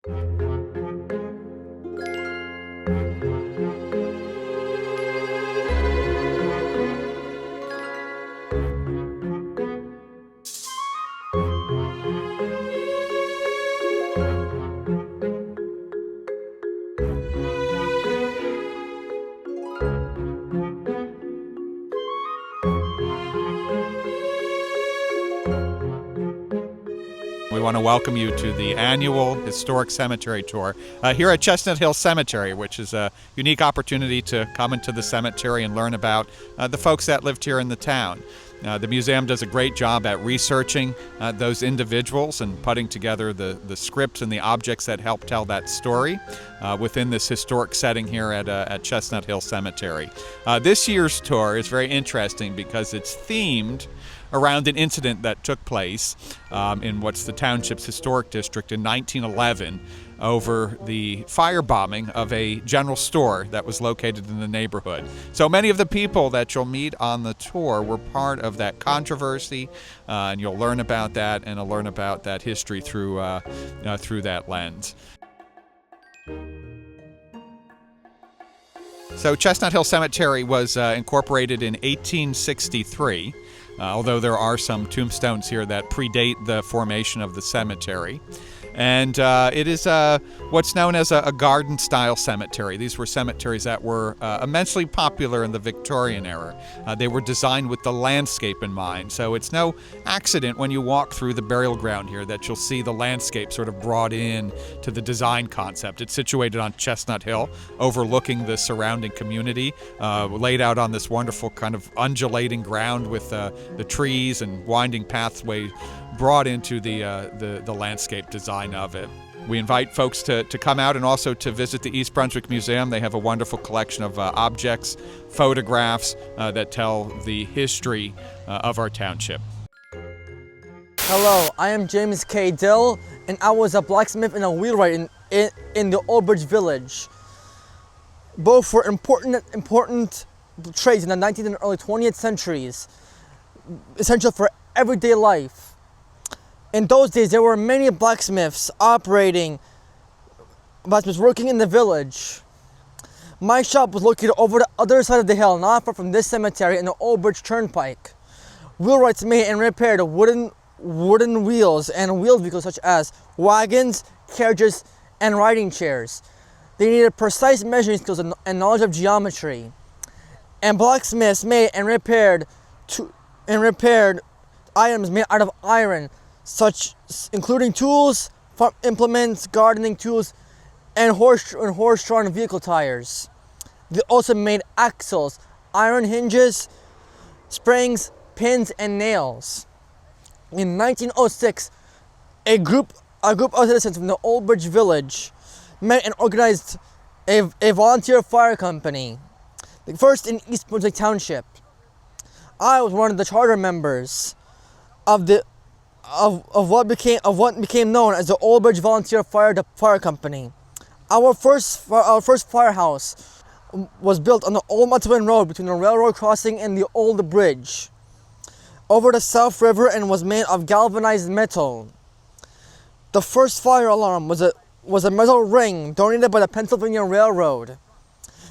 We want to welcome you to the annual Historic Cemetery Tour here at Chestnut Hill Cemetery, which is a unique opportunity to come into the cemetery and learn about the folks that lived here in the town. The museum does a great job at researching those individuals and putting together the scripts and the objects that help tell that story within this historic setting here at Chestnut Hill Cemetery. This year's tour is very interesting because it's themed around an incident that took place in what's the township's historic district in 1911 over the firebombing of a general store that was located in the neighborhood. So many of the people that you'll meet on the tour were part of that controversy, and you'll learn about that and learn about that history through that lens. So Chestnut Hill Cemetery was incorporated in 1863. Although there are some tombstones here that predate the formation of the cemetery. And it is what's known as a garden-style cemetery. These were cemeteries that were immensely popular in the Victorian era. They were designed with the landscape in mind. So it's no accident when you walk through the burial ground here that you'll see the landscape sort of brought in to the design concept. It's situated on Chestnut Hill, overlooking the surrounding community, laid out on this wonderful kind of undulating ground with the trees and winding pathway brought into the landscape design of it. We invite folks to come out and also to visit the East Brunswick Museum. They have a wonderful collection of objects, photographs that tell the history of our township. Hello, I am James K. Dill, and I was a blacksmith and a wheelwright in the Old Bridge Village. Both were important trades in the 19th and early 20th centuries, essential for everyday life. In those days, there were many blacksmiths working in the village. My shop was located over the other side of the hill, not far from this cemetery in the Old Bridge Turnpike. Wheelwrights made and repaired wooden wheels and wheeled vehicles such as wagons, carriages, and riding chairs. They needed precise measuring skills and knowledge of geometry. And blacksmiths made and repaired items made out of iron, including tools, farm implements, gardening tools, and horse-drawn vehicle tires. They also made axles, iron hinges, springs, pins, and nails. In 1906, a group of citizens from the Old Bridge Village met and organized a volunteer fire company, the first in East Brunswick Township. I was one of the charter members of what became known as the Old Bridge Volunteer Fire Company. Our first firehouse was built on the Old Muttlin Road between the railroad crossing and the Old Bridge, over the South River, and was made of galvanized metal. The first fire alarm was a metal ring donated by the Pennsylvania Railroad,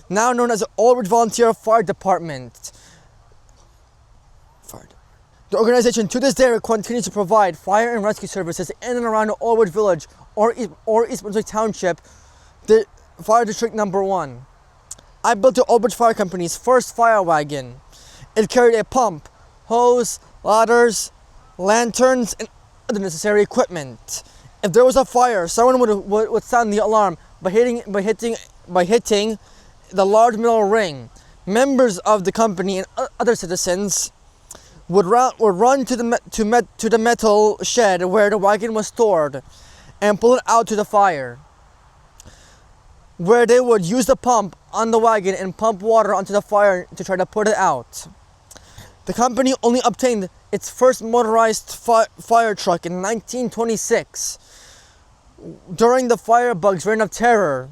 now known as the Old Bridge Volunteer Fire Department. The organization to this day continues to provide fire and rescue services in and around the Old Bridge Village or East Brunswick Township, the Fire District Number 1. I built the Old Bridge Fire Company's first fire wagon. It carried a pump, hose, ladders, lanterns, and other necessary equipment. If there was a fire, someone would sound the alarm by hitting the large metal ring. Members of the company and other citizens would run to the metal shed where the wagon was stored and pull it out to the fire, where they would use the pump on the wagon and pump water onto the fire to try to put it out. The company only obtained its first motorized fire truck in 1926. During the firebug's reign of terror,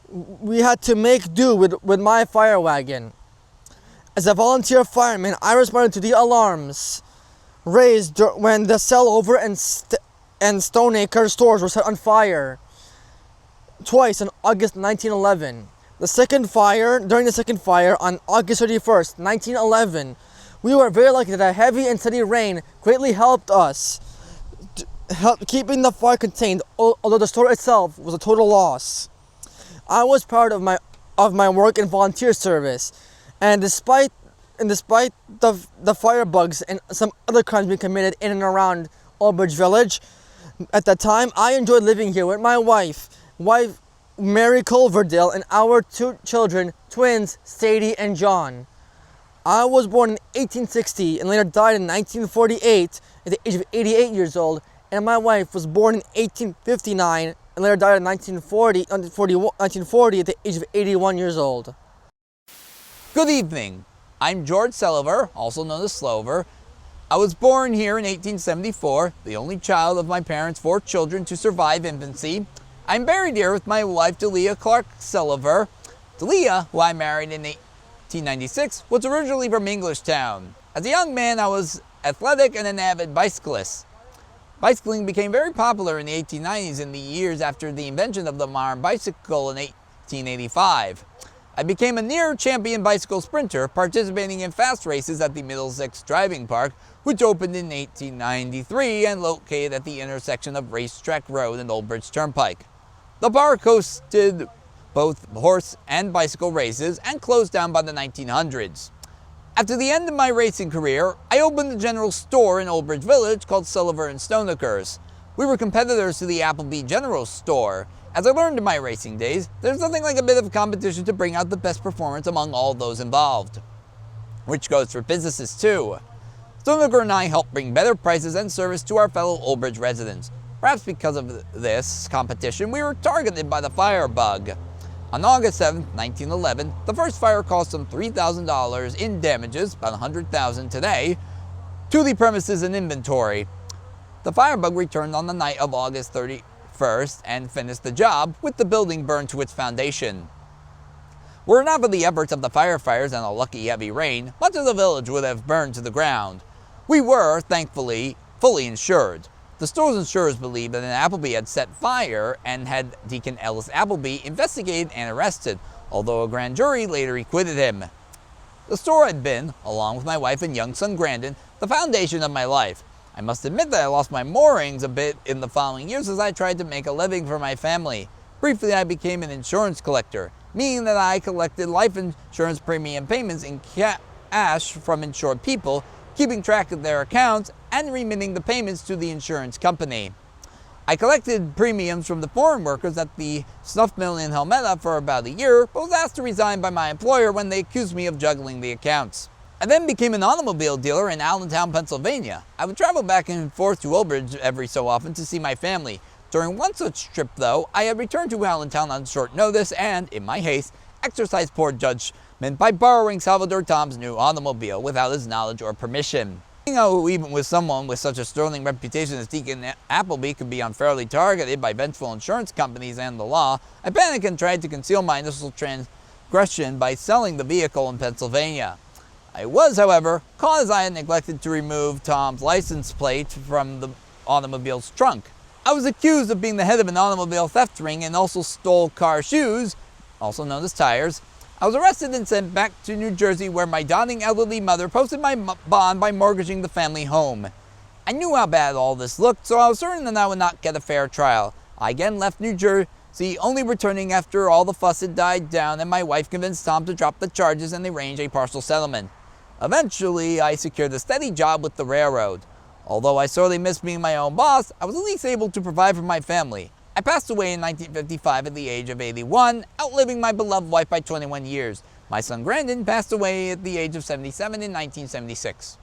we had to make do with my fire wagon. As a volunteer fireman, I responded to the alarms raised when the Sellover and Stoneacre stores were set on fire. twice on August 1911. During the second fire on August 31st, 1911, we were very lucky that a heavy and steady rain greatly helped us, keeping the fire contained, although the store itself was a total loss. I was proud of my work in volunteer service, and despite the firebugs and some other crimes being committed in and around Old Bridge Village, at that time I enjoyed living here with my wife Mary Culverdale, and our two children, twins Sadie and John. I was born in 1860 and later died in 1948 at the age of 88 years old, and my wife was born in 1859 and later died in 1940 at the age of 81 years old. Good evening. I'm George Sulliver, also known as Slover. I was born here in 1874, the only child of my parents' 4 children to survive infancy. I'm buried here with my wife, Delia Clark Sulliver. Delia, who I married in 1896, was originally from Englishtown. As a young man, I was athletic and an avid bicyclist. Bicycling became very popular in the 1890s, in the years after the invention of the modern bicycle in 1885. I became a near champion bicycle sprinter, participating in fast races at the Middlesex Driving Park, which opened in 1893 and located at the intersection of Racetrack Road and Old Bridge Turnpike. The park hosted both horse and bicycle races and closed down by the 1900s. After the end of my racing career, I opened a general store in Old Bridge Village called Sulliver & Stoneacres. We were competitors to the Appleby General Store. As I learned in my racing days, there's nothing like a bit of competition to bring out the best performance among all those involved. Which goes for businesses too. Stoneacre and I help bring better prices and service to our fellow Old Bridge residents. Perhaps because of this competition, we were targeted by the fire bug. On August 7, 1911, the first fire caused some $3,000 in damages, about $100,000 today, to the premises and inventory. The firebug returned on the night of August 31st and finished the job, with the building burned to its foundation. Were it not for the efforts of the firefighters and a lucky heavy rain, much of the village would have burned to the ground. We were, thankfully, fully insured. The store's insurers believed that an Appleby had set fire and had Deacon Ellis Appleby investigated and arrested, although a grand jury later acquitted him. The store had been, along with my wife and young son Grandin, the foundation of my life. I must admit that I lost my moorings a bit in the following years as I tried to make a living for my family. Briefly, I became an insurance collector, meaning that I collected life insurance premium payments in cash from insured people, keeping track of their accounts and remitting the payments to the insurance company. I collected premiums from the foreign workers at the snuff mill in Helmetta for about a year, but was asked to resign by my employer when they accused me of juggling the accounts. I then became an automobile dealer in Allentown, Pennsylvania. I would travel back and forth to Old Bridge every so often to see my family. During one such trip, though, I had returned to Allentown on short notice and, in my haste, exercised poor judgment by borrowing Salvador Tom's new automobile without his knowledge or permission. You know, even with someone with such a sterling reputation as Deacon Appleby could be unfairly targeted by vengeful insurance companies and the law, I panicked and tried to conceal my initial transgression by selling the vehicle in Pennsylvania. I was, however, caught as I had neglected to remove Tom's license plate from the automobile's trunk. I was accused of being the head of an automobile theft ring and also stole car shoes, also known as tires. I was arrested and sent back to New Jersey, where my doting elderly mother posted my bond by mortgaging the family home. I knew how bad all this looked, so I was certain that I would not get a fair trial. I again left New Jersey, only returning after all the fuss had died down and my wife convinced Tom to drop the charges and arrange a partial settlement. Eventually, I secured a steady job with the railroad. Although I sorely missed being my own boss, I was at least able to provide for my family. I passed away in 1955 at the age of 81, outliving my beloved wife by 21 years. My son Grandin passed away at the age of 77 in 1976.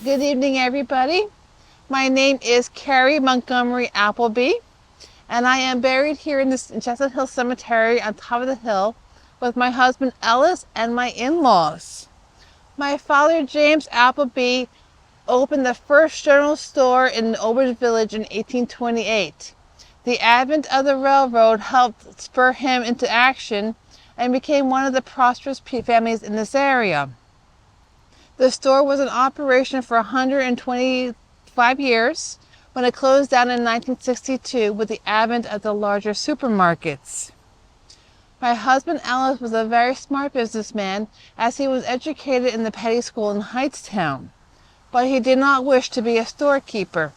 Good evening, everybody. My name is Carrie Montgomery Appleby, and I am buried here in Chestnut Hill Cemetery on top of the hill with my husband Ellis and my in-laws. My father, James Appleby, opened the first general store in Old Bridge Village in 1828. The advent of the railroad helped spur him into action and became one of the prosperous families in this area. The store was in operation for 125 years, when it closed down in 1962 with the advent of the larger supermarkets. My husband Ellis was a very smart businessman, as he was educated in the Petty School in Hightstown, but he did not wish to be a storekeeper.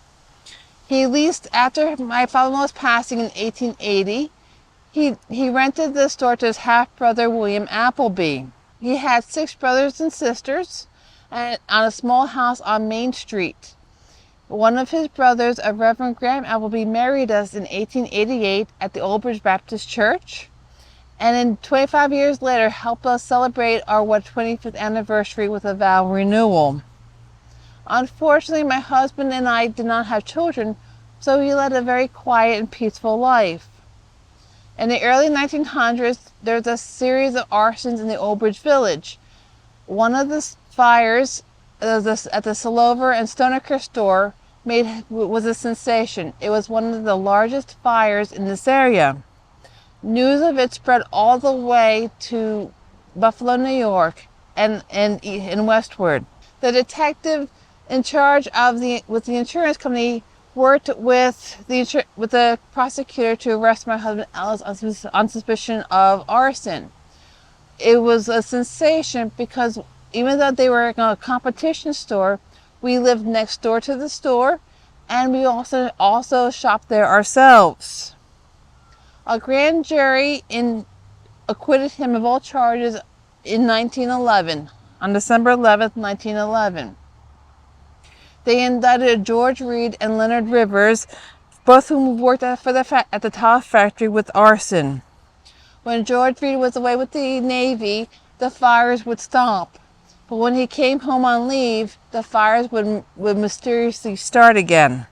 He leased, after my father-in-law's passing in 1880, he rented the store to his half-brother William Appleby. He had 6 brothers and sisters and on a small house on Main Street. One of his brothers, a Reverend Graham Appleby, married us in 1888 at the Old Bridge Baptist Church, and in 25 years later helped us celebrate our 25th anniversary with a vow renewal. Unfortunately, my husband and I did not have children, so we led a very quiet and peaceful life. In the early 1900s, there was a series of arsons in the Old Bridge Village. One of the fires at the Salover and Stoneacre store was a sensation. It was one of the largest fires in this area. News of it spread all the way to Buffalo, New York, and westward. The detective in charge with the insurance company worked with the prosecutor to arrest my husband Ellis on suspicion of arson. It was a sensation because even though they were a competition store, we lived next door to the store, and we also shopped there ourselves. A grand jury acquitted him of all charges in 1911, on December 11th, 1911. They indicted George Reed and Leonard Rivers, both whom worked at the tile factory, with arson. When George Reed was away with the Navy, the fires would stop. But when he came home on leave, the fires would mysteriously start again.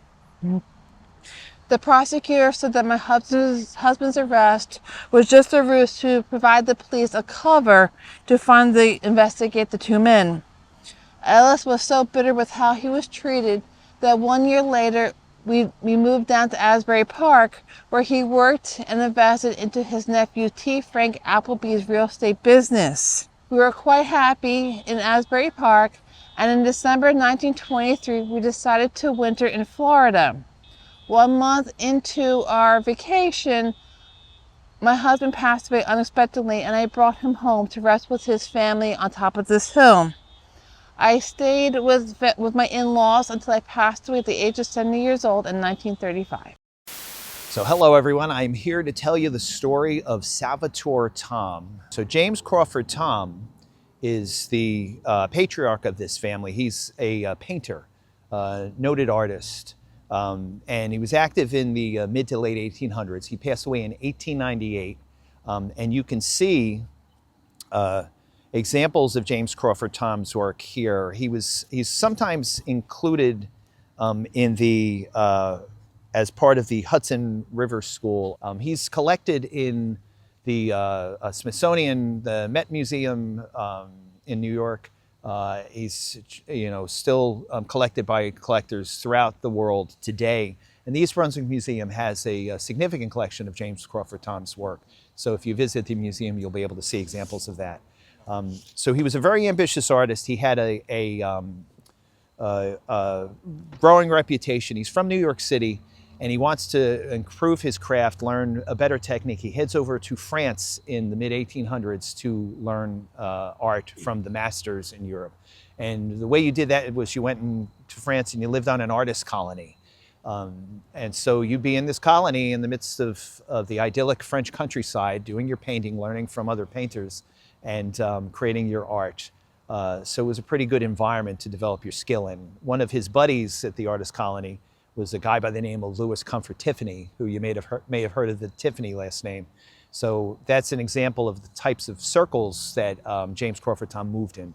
The prosecutor said that my husband's arrest was just a ruse to provide the police a cover to investigate the 2 men. Ellis was so bitter with how he was treated that 1 year later we moved down to Asbury Park, where he worked and invested into his nephew T. Frank Appleby's real estate business. We were quite happy in Asbury Park, and in December 1923 we decided to winter in Florida. 1 month into our vacation, my husband passed away unexpectedly, and I brought him home to rest with his family on top of this hill. I stayed with my in-laws until I passed away at the age of 70 years old in 1935. So hello everyone, I'm here to tell you the story of Salvatore Tom. So James Crawford Tom is the patriarch of this family. He's a painter, noted artist, and he was active in the mid to late 1800s. He passed away in 1898, and you can see examples of James Crawford Tom's work here. He's sometimes included in the as part of the Hudson River School. He's collected in the Smithsonian, the Met Museum in New York. He's still collected by collectors throughout the world today. And the East Brunswick Museum has a significant collection of James Crawford Tom's work. So if you visit the museum, you'll be able to see examples of that. So he was a very ambitious artist. He had a growing reputation. He's from New York City, and he wants to improve his craft, learn a better technique. He heads over to France in the mid-1800s to learn art from the masters in Europe. And the way you did that was you went to France and you lived on an artist colony. And so you'd be in this colony in the midst of the idyllic French countryside, doing your painting, learning from other painters, and creating your art. So it was a pretty good environment to develop your skill in. One of his buddies at the artist colony was a guy by the name of Louis Comfort Tiffany, who you may have heard of the Tiffany last name. So that's an example of the types of circles that James Crawford Tom moved in.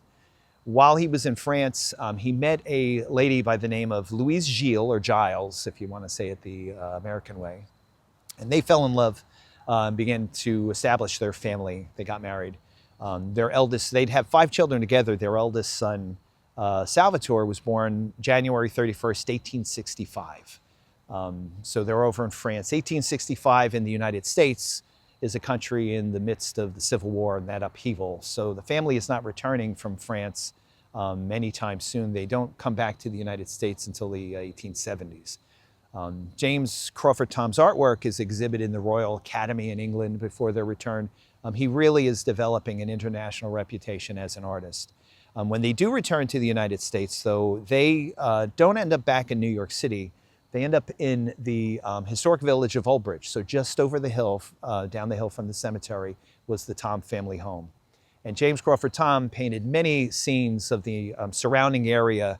While he was in France, he met a lady by the name of Louise Gilles, or Giles, if you want to say it the American way. And they fell in love and began to establish their family. They got married. They'd have 5 children together. Their eldest son, Salvatore, was born January 31st, 1865. So they're over in France. 1865 in the United States is a country in the midst of the Civil War and that upheaval. So the family is not returning from France anytime soon. They don't come back to the United States until the 1870s. James Crawford Tom's artwork is exhibited in the Royal Academy in England before their return. He really is developing an international reputation as an artist. When they do return to the United States, though, they don't end up back in New York City. They end up in the historic village of Old Bridge. So just over the hill, down the hill from the cemetery, was the Tom family home. And James Crawford Tom painted many scenes of the surrounding area,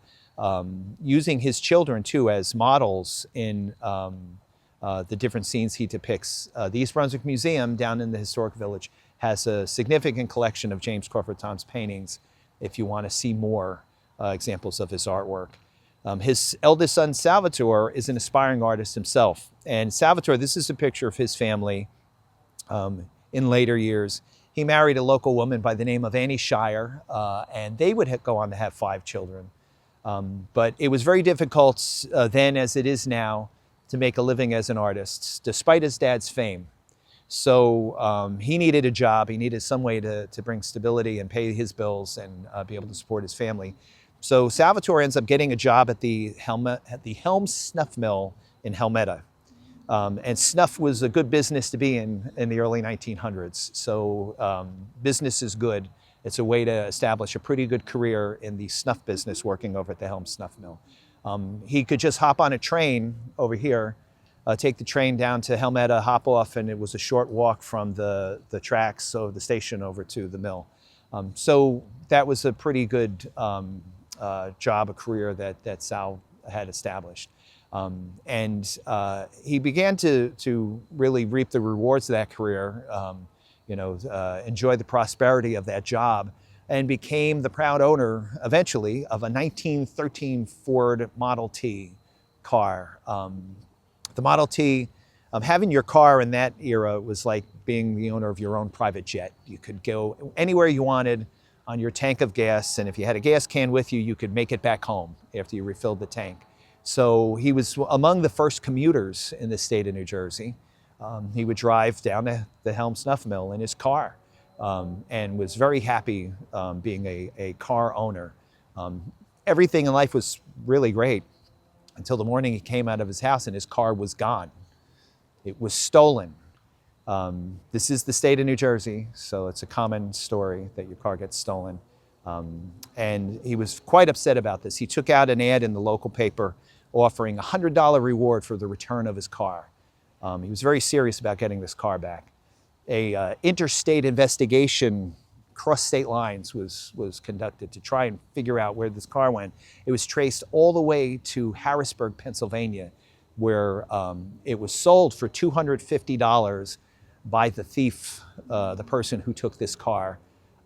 using his children, too, as models in the different scenes he depicts. The East Brunswick Museum down in the historic village has a significant collection of James Crawford Tom's paintings if you want to see more examples of his artwork. His eldest son, Salvatore, is an aspiring artist himself. And Salvatore, this is a picture of his family in later years. He married a local woman by the name of Annie Shire, and they would go on to have 5 children. But it was very difficult then, as it is now, to make a living as an artist, despite his dad's fame. So he needed a job. He needed some way to bring stability and pay his bills and be able to support his family. So Salvatore ends up getting a job at the Helm Snuff Mill in Helmetta. And snuff was a good business to be in the early 1900s. So business is good. It's a way to establish a pretty good career in the snuff business working over at the Helm Snuff Mill. He could just hop on a train over here, take the train down to Helmetta, hop off, and it was a short walk from the tracks, so the station over to the mill. So that was a pretty good job, a career that Sal had established. And he began to really reap the rewards of that career, enjoy the prosperity of that job, and became the proud owner, eventually, of a 1913 Ford Model T car. The Model T, having your car in that era was like being the owner of your own private jet. You could go anywhere you wanted on your tank of gas, and if you had a gas can with you, you could make it back home after you refilled the tank. So he was among the first commuters in the state of New Jersey. He would drive down to the Helm Snuff Mill in his car and was very happy being a car owner. Everything in life was really great until the morning he came out of his house and his car was gone. It was stolen. This is the state of New Jersey, so it's a common story that your car gets stolen. And he was quite upset about this. He took out an ad in the local paper offering a $100 reward for the return of his car. He was very serious about getting this car back. A interstate investigation across state lines was conducted to try and figure out where this car went. It was traced all the way to Harrisburg, Pennsylvania, where it was sold for $250 by the thief, the person who took this car.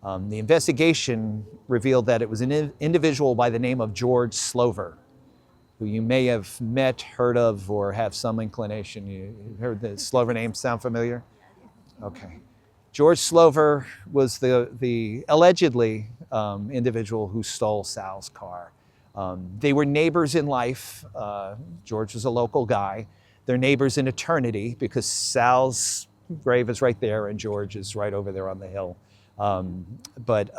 The investigation revealed that it was an individual by the name of George Slover, who you may have met, heard of, or have some inclination. You heard the Slover name sound familiar? Okay. George Slover was the allegedly individual who stole Sal's car. They were neighbors in life. George was a local guy. They're neighbors in eternity because Sal's grave is right there and George is right over there on the hill. But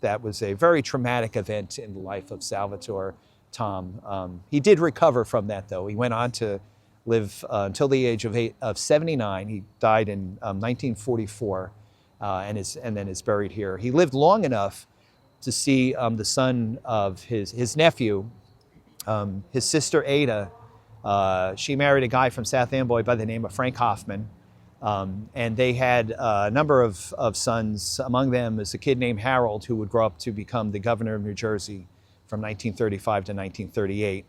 that was a very traumatic event in the life of Salvatore Tom. He did recover from that, though. He went on to live until the age of 79. He died in 1944 and then is buried here. He lived long enough to see the son of his nephew, his sister Ada. She married a guy from South Amboy by the name of Frank Hoffman. And they had a number of sons. Among them is a kid named Harold, who would grow up to become the governor of New Jersey from 1935 to 1938.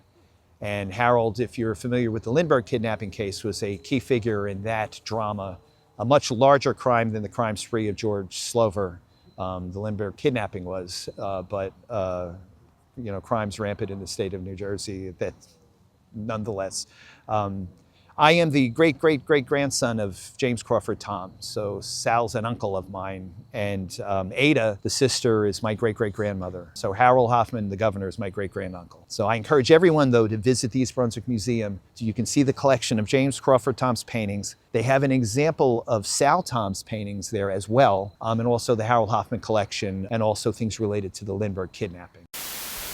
And Harold, if you're familiar with the Lindbergh kidnapping case, was a key figure in that drama, a much larger crime than the crime spree of George Slover. The Lindbergh kidnapping was, but crimes rampant in the state of New Jersey that nonetheless. I am the great-great-great-grandson of James Crawford Tom, so Sal's an uncle of mine, and Ada, the sister, is my great-great-grandmother. So Harold Hoffman, the governor, is my great-grand-uncle. So I encourage everyone, though, to visit the East Brunswick Museum so you can see the collection of James Crawford Tom's paintings. They have an example of Sal Tom's paintings there as well, and also the Harold Hoffman collection, and also things related to the Lindbergh kidnapping.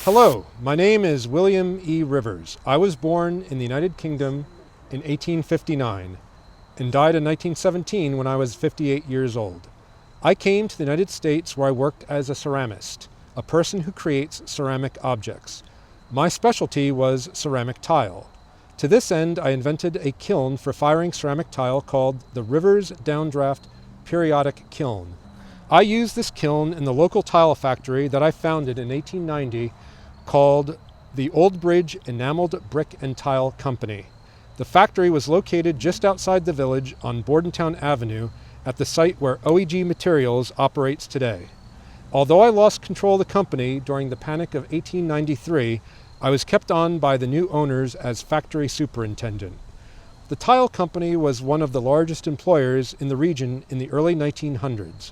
Hello, my name is William E. Rivers. I was born in the United Kingdom in 1859 and died in 1917 when I was 58 years old. I came to the United States where I worked as a ceramist, a person who creates ceramic objects. My specialty was ceramic tile. To this end, I invented a kiln for firing ceramic tile called the Rivers Downdraft Periodic Kiln. I used this kiln in the local tile factory that I founded in 1890 called the Old Bridge Enameled Brick and Tile Company. The factory was located just outside the village on Bordentown Avenue at the site where OEG Materials operates today. Although I lost control of the company during the Panic of 1893, I was kept on by the new owners as factory superintendent. The tile company was one of the largest employers in the region in the early 1900s.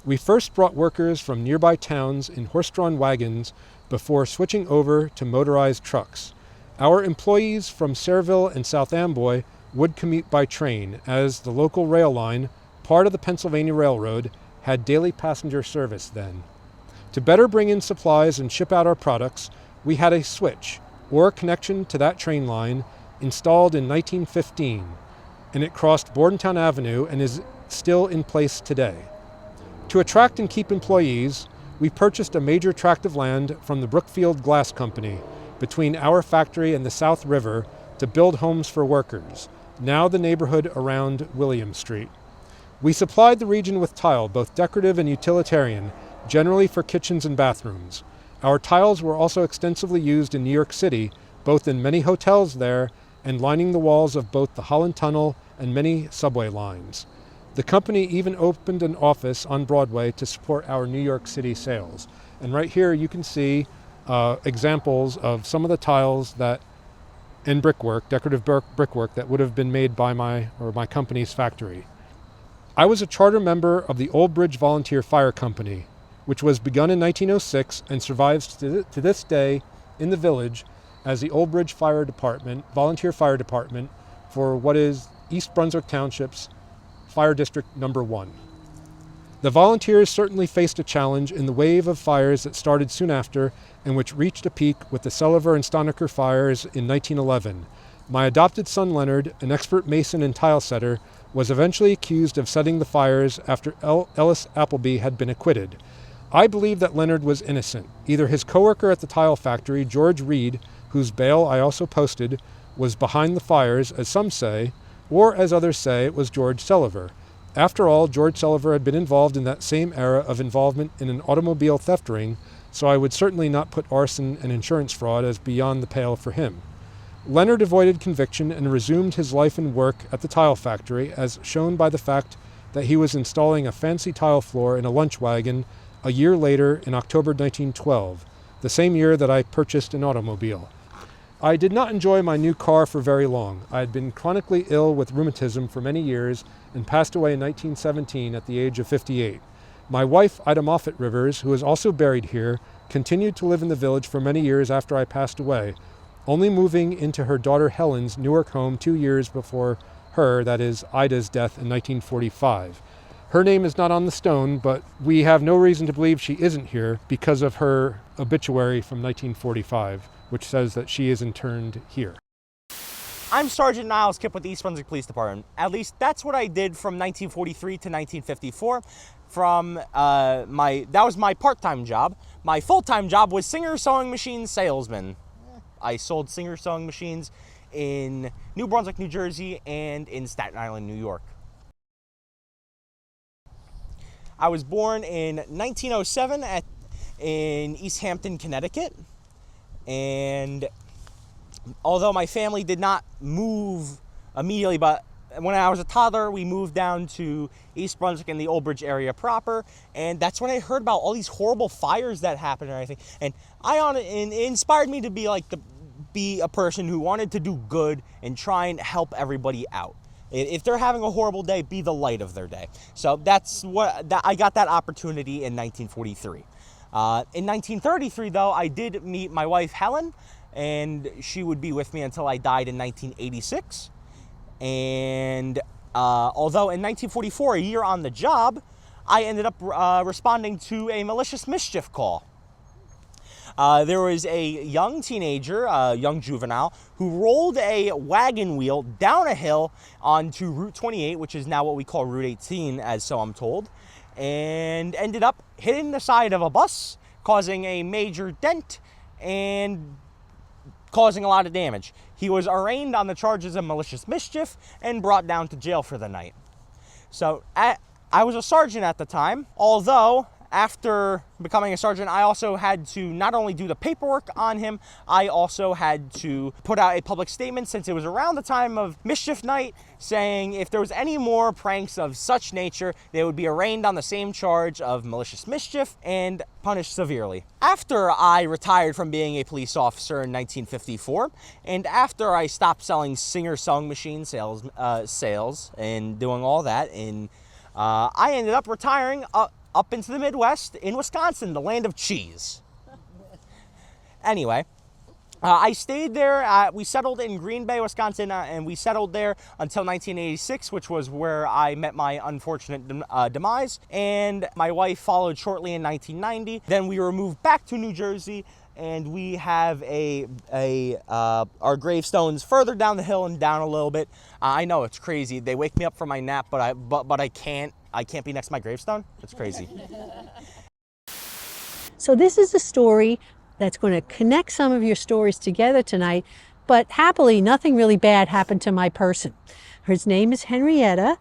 We first brought workers from nearby towns in horse-drawn wagons before switching over to motorized trucks. Our employees from Sayreville and South Amboy would commute by train, as the local rail line, part of the Pennsylvania Railroad, had daily passenger service then. To better bring in supplies and ship out our products, we had a switch, or connection to that train line, installed in 1915, and it crossed Bordentown Avenue and is still in place today. To attract and keep employees, we purchased a major tract of land from the Brookfield Glass Company between our factory and the South River to build homes for workers, now the neighborhood around William Street. We supplied the region with tile, both decorative and utilitarian, generally for kitchens and bathrooms. Our tiles were also extensively used in New York City, both in many hotels there and lining the walls of both the Holland Tunnel and many subway lines. The company even opened an office on Broadway to support our New York City sales. And right here you can see examples of some of the tiles that and brickwork, decorative brickwork that would have been made by my company's factory. I was a charter member of the Old Bridge Volunteer Fire Company, which was begun in 1906 and survives to this day in the village as the Old Bridge Fire Department, Volunteer Fire Department, for what is East Brunswick Township's Fire District Number 1. The volunteers certainly faced a challenge in the wave of fires that started soon after and which reached a peak with the Selliver and Stonecker fires in 1911. My adopted son Leonard, an expert mason and tile setter, was eventually accused of setting the fires after Ellis Appleby had been acquitted. I believe that Leonard was innocent. Either his coworker at the tile factory, George Reed, whose bail I also posted, was behind the fires, as some say, or as others say, it was George Selliver. After all, George Selliver had been involved in that same era of involvement in an automobile theft ring, so I would certainly not put arson and insurance fraud as beyond the pale for him. Leonard avoided conviction and resumed his life and work at the tile factory, as shown by the fact that he was installing a fancy tile floor in a lunch wagon a year later in October 1912, the same year that I purchased an automobile. I did not enjoy my new car for very long. I had been chronically ill with rheumatism for many years and passed away in 1917 at the age of 58. My wife, Ida Moffett Rivers, who is also buried here, continued to live in the village for many years after I passed away, only moving into her daughter Helen's Newark home 2 years before her, that is, Ida's death in 1945. Her name is not on the stone, but we have no reason to believe she isn't here because of her obituary from 1945, which says that she is interned here. I'm Sergeant Niles Kipp with the East Brunswick Police Department. At least that's what I did from 1943 to 1954. That was my part-time job. My full-time job was Singer Sewing Machine salesman. I sold Singer Sewing Machines in New Brunswick, New Jersey, and in Staten Island, New York. I was born in 1907 in East Hampton, Connecticut, and although my family did not move immediately, but when I was a toddler, we moved down to East Brunswick in the Old Bridge area proper, and that's when I heard about all these horrible fires that happened and everything, and it inspired me to be a person who wanted to do good and try and help everybody out. If they're having a horrible day, be the light of their day. So I got that opportunity in 1943. In 1933, though, I did meet my wife, Helen, and she would be with me until I died in 1986. And although in 1944, a year on the job, I ended up responding to a malicious mischief call. There was a young teenager, a young juvenile, who rolled a wagon wheel down a hill onto Route 28, which is now what we call Route 18, as so I'm told, and ended up hitting the side of a bus, causing a major dent and causing a lot of damage. He was arraigned on the charges of malicious mischief and brought down to jail for the night. So I was a sergeant at the time, although after becoming a sergeant, I also had to not only do the paperwork on him, I also had to put out a public statement, since it was around the time of Mischief Night, saying if there was any more pranks of such nature, they would be arraigned on the same charge of malicious mischief and punished severely. After I retired from being a police officer in 1954, and after I stopped selling Singer sewing machine sales and doing all that, I ended up retiring up into the Midwest in Wisconsin, the land of cheese. Anyway, I stayed there. We settled in Green Bay, Wisconsin, and we settled there until 1986, which was where I met my unfortunate demise. And my wife followed shortly in 1990. Then we were moved back to New Jersey, and we have our gravestones further down the hill and down a little bit. I know it's crazy. They wake me up from my nap, but I can't be next to my gravestone. It's crazy. So this is a story that's going to connect some of your stories together tonight, but happily nothing really bad happened to my person. Her name is Henrietta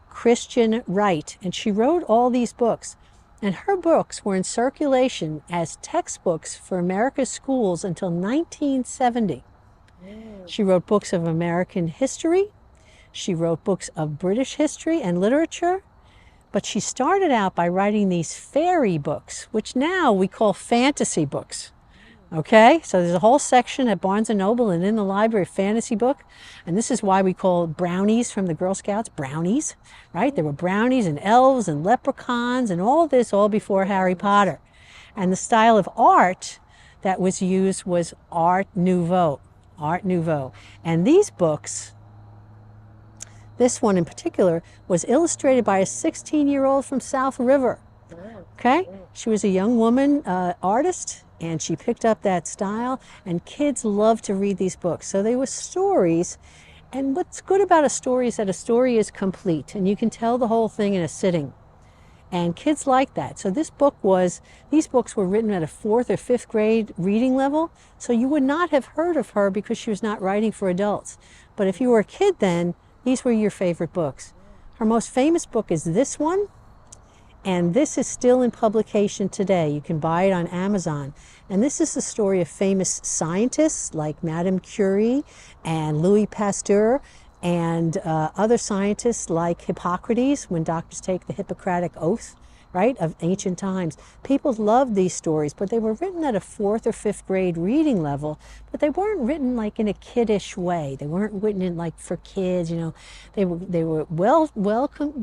Christian Wright, and she wrote all these books. And her books were in circulation as textbooks for America's schools until 1970. She wrote books of American history. She wrote books of British history and literature. But she started out by writing these fairy books, which now we call fantasy books. Okay, so there's a whole section at Barnes & Noble and in the library, fantasy book. And this is why we call brownies from the Girl Scouts brownies, right? There were brownies and elves and leprechauns and all this all before Harry Potter. And the style of art that was used was Art Nouveau. And these books, this one in particular, was illustrated by a 16-year-old from South River. Okay, she was a young woman artist, and she picked up that style, and kids love to read these books. So they were stories, and what's good about a story is that a story is complete, and you can tell the whole thing in a sitting. And kids like that. So these books were written at a 4th or 5th grade reading level, so you would not have heard of her because she was not writing for adults. But if you were a kid then, these were your favorite books. Her most famous book is this one, and this is still in publication today. You can buy it on Amazon. And this is the story of famous scientists like Madame Curie and Louis Pasteur and other scientists like Hippocrates, when doctors take the Hippocratic Oath, right, of ancient times. People loved these stories, but they were written at a 4th or 5th grade reading level, but they weren't written like in a kiddish way. They weren't written in like for kids, you know. They were well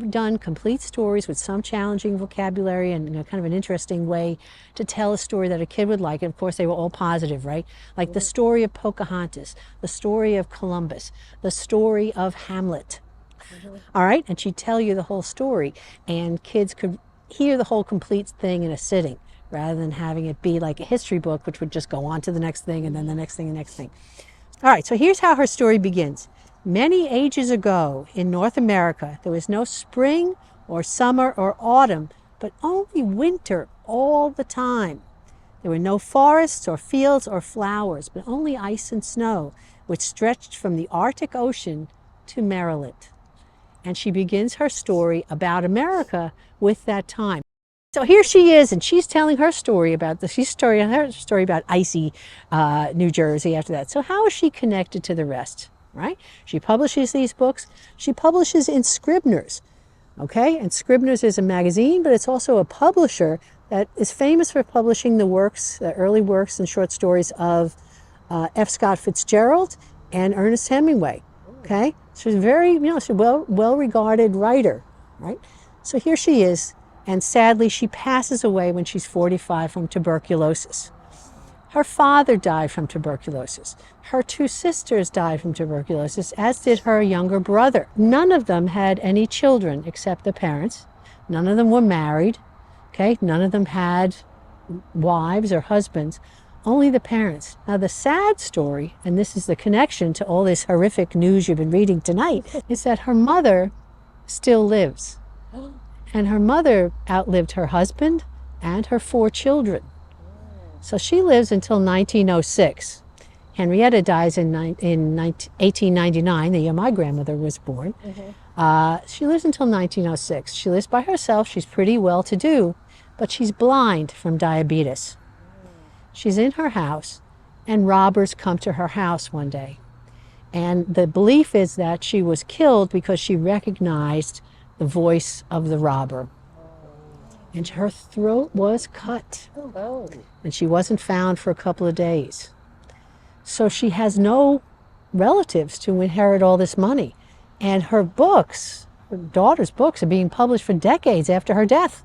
done, complete stories with some challenging vocabulary and, you know, kind of an interesting way to tell a story that a kid would like. And of course, they were all positive, right? Like the story of Pocahontas, the story of Columbus, the story of Hamlet. All right, and she'd tell you the whole story, and kids could hear the whole complete thing in a sitting, rather than having it be like a history book, which would just go on to the next thing and then the next thing and the next thing. All right, so here's how her story begins. Many ages ago in North America, there was no spring or summer or autumn, but only winter all the time. There were no forests or fields or flowers, but only ice and snow, which stretched from the Arctic Ocean to Maryland. And she begins her story about America with that time. So here she is, and she's telling her story about about icy New Jersey after that. So how is she connected to the rest, right? She publishes these books. She publishes in Scribner's, okay? And Scribner's is a magazine, but it's also a publisher that is famous for publishing the early works and short stories of F. Scott Fitzgerald and Ernest Hemingway, okay? She's she's a well-regarded writer, right? So here she is, and sadly she passes away when she's 45 from tuberculosis. Her father died from tuberculosis. Her 2 sisters died from tuberculosis, as did her younger brother. None of them had any children except the parents. None of them were married, okay? None of them had wives or husbands, only the parents. Now, the sad story, and this is the connection to all this horrific news you've been reading tonight, is that her mother still lives. And her mother outlived her husband and her 4 children. So she lives until 1906. Henrietta dies in 1899, the year my grandmother was born. She lives until 1906. She lives by herself. She's pretty well to do, but she's blind from diabetes. She's in her house, and robbers come to her house one day. And the belief is that she was killed because she recognized the voice of the robber. And her throat was cut. And she wasn't found for a couple of days. So she has no relatives to inherit all this money. And her books, her daughter's books, are being published for decades after her death.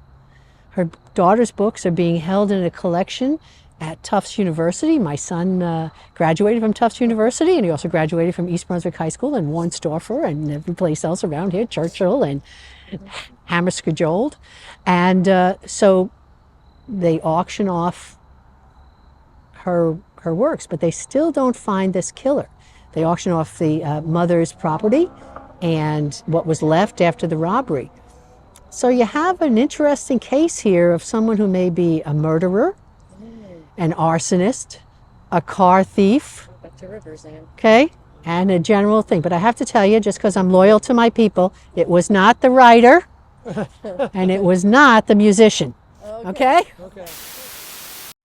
Her daughter's books are being held in a collection at Tufts University. My son graduated from Tufts University, and he also graduated from East Brunswick High School and Warren-Stauffer and every place else around here, Churchill and Hammerskejold. And so they auction off her works, but they still don't find this killer. They auction off the mother's property and what was left after the robbery. So you have an interesting case here of someone who may be a murderer, an arsonist, a car thief, okay, and a general thing. But I have to tell you, just because I'm loyal to my people, it was not the writer and it was not the musician, okay?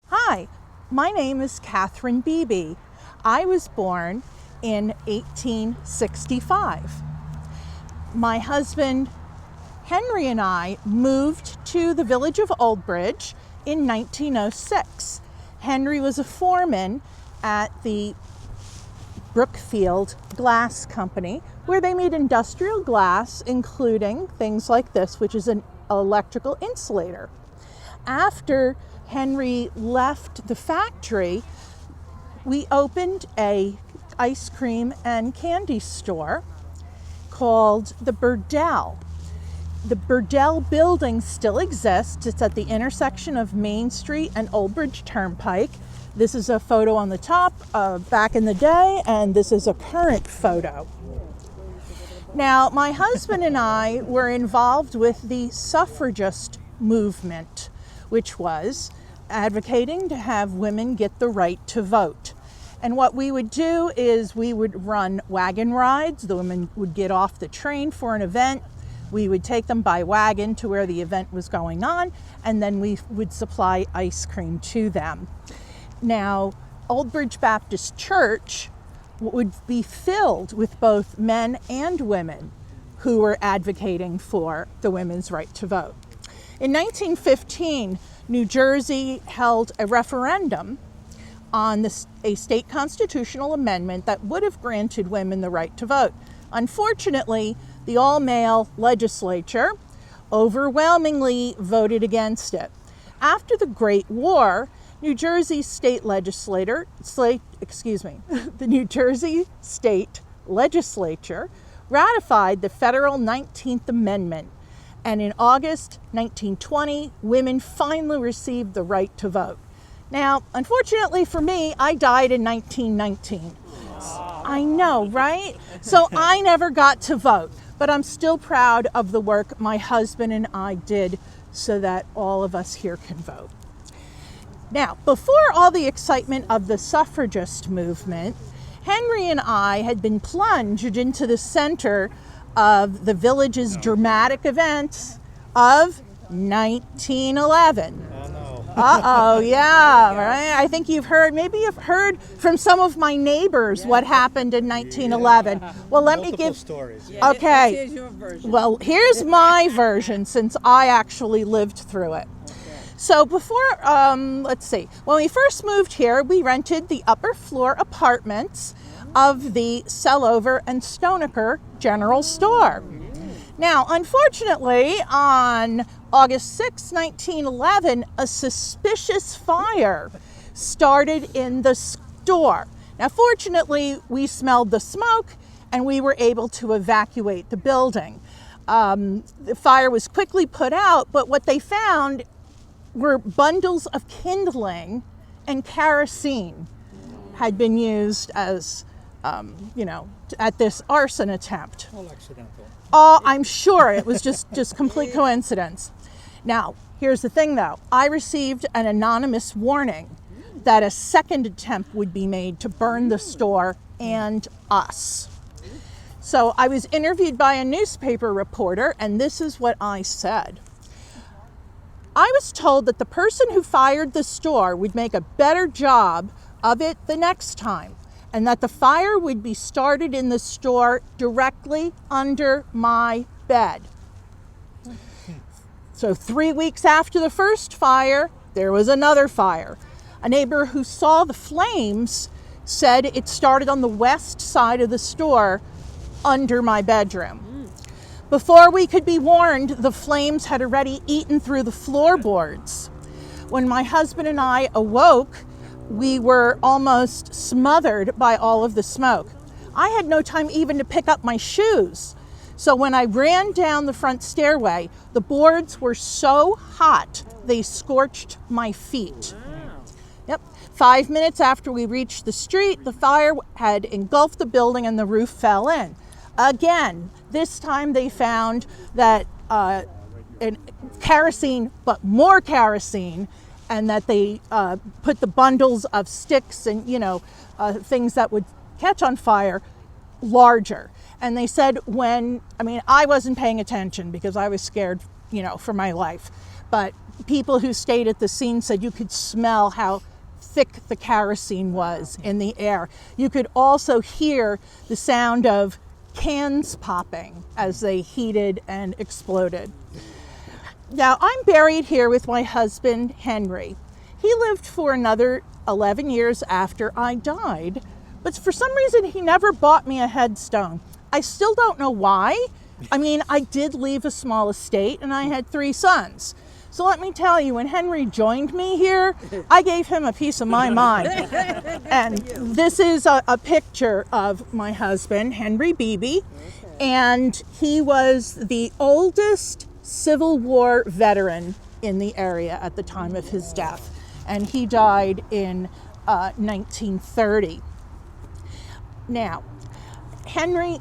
Hi, my name is Catherine Beebe. I was born in 1865. My husband Henry and I moved to the village of Old Bridge in 1906. Henry was a foreman at the Brookfield Glass Company, where they made industrial glass, including things like this, which is an electrical insulator. After Henry left the factory, we opened a ice cream and candy store called the Burdell. The Burdell building still exists. It's at the intersection of Main Street and Old Bridge Turnpike. This is a photo on the top back in the day, and this is a current photo. Now, my husband and I were involved with the suffragist movement, which was advocating to have women get the right to vote. And what we would do is we would run wagon rides. The women would get off the train for an event. We would take them by wagon to where the event was going on, and then we would supply ice cream to them. Now, Old Bridge Baptist Church would be filled with both men and women who were advocating for the women's right to vote. In 1915, New Jersey held a referendum on a state constitutional amendment that would have granted women the right to vote. Unfortunately, the all-male legislature overwhelmingly voted against it. After the Great War, New Jersey state legislature, the New Jersey state legislature ratified the federal 19th Amendment, and in August 1920, women finally received the right to vote. Now, unfortunately for me, I died in 1919. I know, right? So I never got to vote, but I'm still proud of the work my husband and I did so that all of us here can vote. Now, before all the excitement of the suffragist movement, Henry and I had been plunged into the center of the village's dramatic events of 1911. Yeah, right? I think maybe you've heard from some of my neighbors what happened in 1911. Well, let me give stories. Okay. Here's your version. Well, here's my version since I actually lived through it. So before, let's see, when we first moved here, we rented the upper floor apartments of the Sellover and Stonecker General Store. Now, unfortunately, on August 6, 1911, a suspicious fire started in the store. Now, fortunately, we smelled the smoke and we were able to evacuate the building. The fire was quickly put out, but what they found were bundles of kindling, and kerosene had been used as, at this arson attempt. All accidental. Oh, I'm sure it was just complete coincidence. Now, here's the thing though. I received an anonymous warning that a second attempt would be made to burn the store and us. So I was interviewed by a newspaper reporter, and this is what I said. I was told that the person who fired the store would make a better job of it the next time, and that the fire would be started in the store directly under my bed. So 3 weeks after the first fire, there was another fire. A neighbor who saw the flames said it started on the west side of the store under my bedroom. Before we could be warned, the flames had already eaten through the floorboards. When my husband and I awoke, we were almost smothered by all of the smoke. I had no time even to pick up my shoes. So when I ran down the front stairway, the boards were so hot, they scorched my feet. Yep. 5 minutes after we reached the street, the fire had engulfed the building and the roof fell in. Again, this time they found that kerosene, but more kerosene, and that they put the bundles of sticks and, things that would catch on fire larger. And they said I wasn't paying attention because I was scared, for my life. But people who stayed at the scene said you could smell how thick the kerosene was in the air. You could also hear the sound of cans popping as they heated and exploded. Now, I'm buried here with my husband, Henry. He lived for another 11 years after I died, but for some reason he never bought me a headstone. I still don't know why. I did leave a small estate and I had 3 sons. So let me tell you, when Henry joined me here, I gave him a piece of my mind. And this is a picture of my husband, Henry Beebe, and he was the oldest Civil War veteran in the area at the time of his death. And he died in 1930. Now, Henry,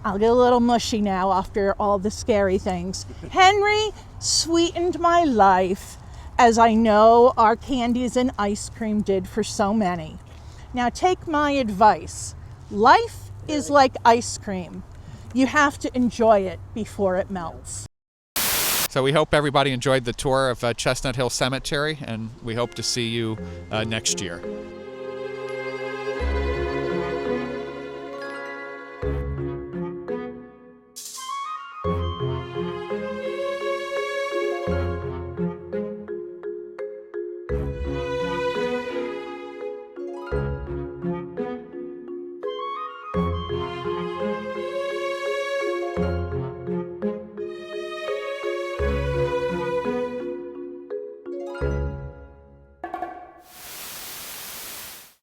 I'll get a little mushy now after all the scary things. Henry sweetened my life, as I know our candies and ice cream did for so many. Now take my advice. Life is like ice cream. You have to enjoy it before it melts. So we hope everybody enjoyed the tour of Chestnut Hill Cemetery, and we hope to see you next year.